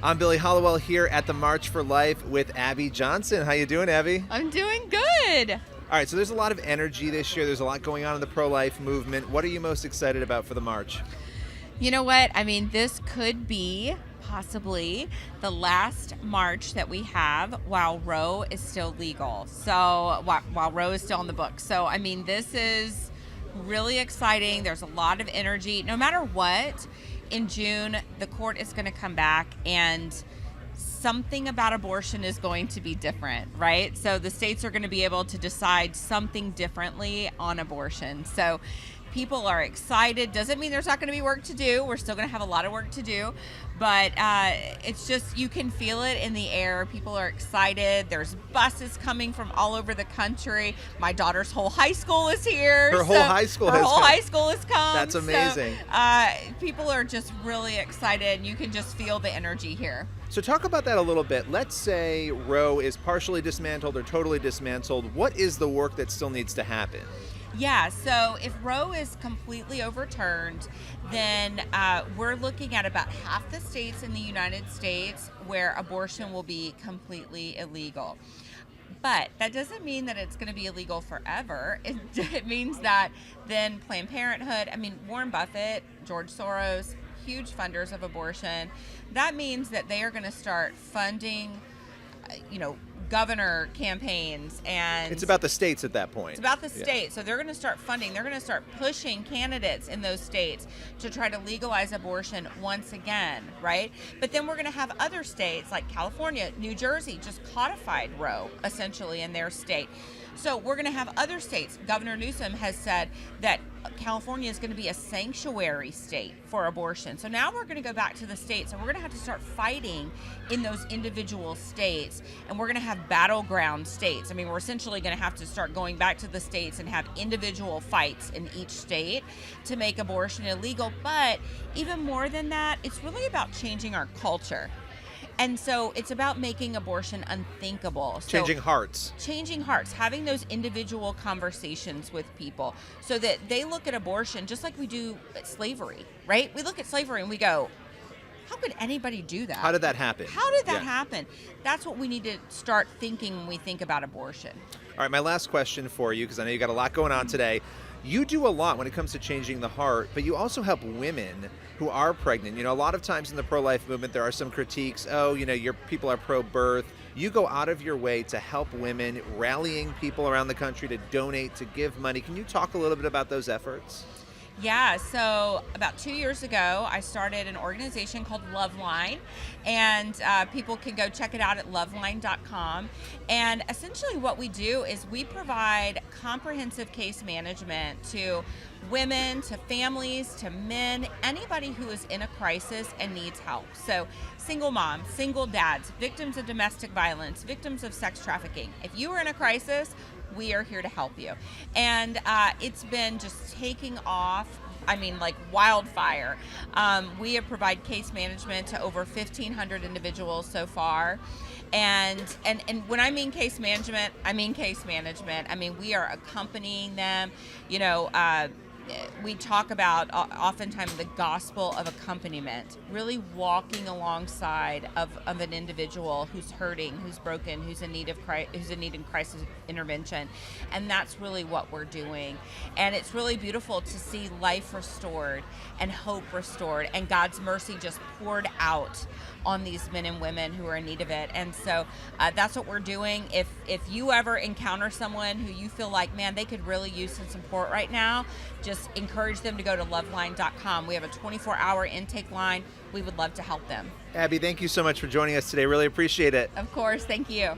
I'm Billy Hollowell here at the March for Life with Abby Johnson. How you doing, Abby? I'm doing good. All right, so there's a lot of energy this year. There's a lot going on in the pro-life movement. What are you most excited about for the march? You know what? I mean, this could be possibly the last march that we have while Roe is still legal. So while Roe is still on the books. So, I mean, this is really exciting. There's a lot of energy. No matter what, in June, the court is going to come back and something about abortion is going to be different, right? So the states are going to be able to decide something differently on abortion. So people are excited. Doesn't mean there's not going to be work to do. We're still going to have a lot of work to do. But it's just, you can feel it in the air. People are excited. There's buses coming from all over the country. My daughter's whole high school is here. Her whole high school has come. That's amazing. So, people are just really excited. And you can just feel the energy here. So talk about that a little bit. Let's say Roe is partially dismantled or totally dismantled. What is the work that still needs to happen? Yeah, so if Roe is completely overturned, then we're looking at about half the states in the United States where abortion will be completely illegal. But that doesn't mean that it's going to be illegal forever. It means that then Planned Parenthood, Warren Buffett, George Soros, huge funders of abortion, that means that they are going to start funding, governor campaigns, and it's about the states at that point. It's about the states. So they're going to start funding. They're going to start pushing candidates in those states to try to legalize abortion once again, right? But then we're going to have other states like California, New Jersey just codified Roe essentially in their state. So we're going to have other states. Governor Newsom has said that California is going to be a sanctuary state for abortion. So now we're going to go back to the states, and we're going to have to start fighting in those individual states, and we're going to have battleground states. We're essentially going to have to start going back to the states and have individual fights in each state to make abortion illegal. But even more than that, it's really about changing our culture. And so it's about making abortion unthinkable. Changing hearts, having those individual conversations with people so that they look at abortion just like we do at slavery, right? We look at slavery and we go, how could anybody do that? How did that happen? Happen? That's what we need to start thinking when we think about abortion. All right, my last question for you, because I know you got a lot going on today. You do a lot when it comes to changing the heart, but you also help women who are pregnant. A lot of times in the pro-life movement, there are some critiques. Your people are pro-birth. You go out of your way to help women, rallying people around the country to donate, to give money. Can you talk a little bit about those efforts? Yeah, so about 2 years ago, I started an organization called Loveline, and people can go check it out at loveline.com. And essentially what we do is we provide comprehensive case management to women, to families, to men, anybody who is in a crisis and needs help. So single moms, single dads, victims of domestic violence, victims of sex trafficking. If you are in a crisis, we are here to help you. And it's been just taking off, like wildfire. We have provided case management to over 1,500 individuals so far. And when I mean case management, I mean case management. We are accompanying them. We talk about oftentimes the gospel of accompaniment, really walking alongside of an individual who's hurting, who's broken, who's in need of crisis intervention, and that's really what we're doing. And it's really beautiful to see life restored and hope restored, and God's mercy just poured out on these men and women who are in need of it. And so that's what we're doing. If you ever encounter someone who you feel like, man, they could really use some support right now, just encourage them to go to loveline.com. We have a 24-hour intake line. We would love to help them. Abby, thank you so much for joining us today. Really appreciate it. Of course. Thank you.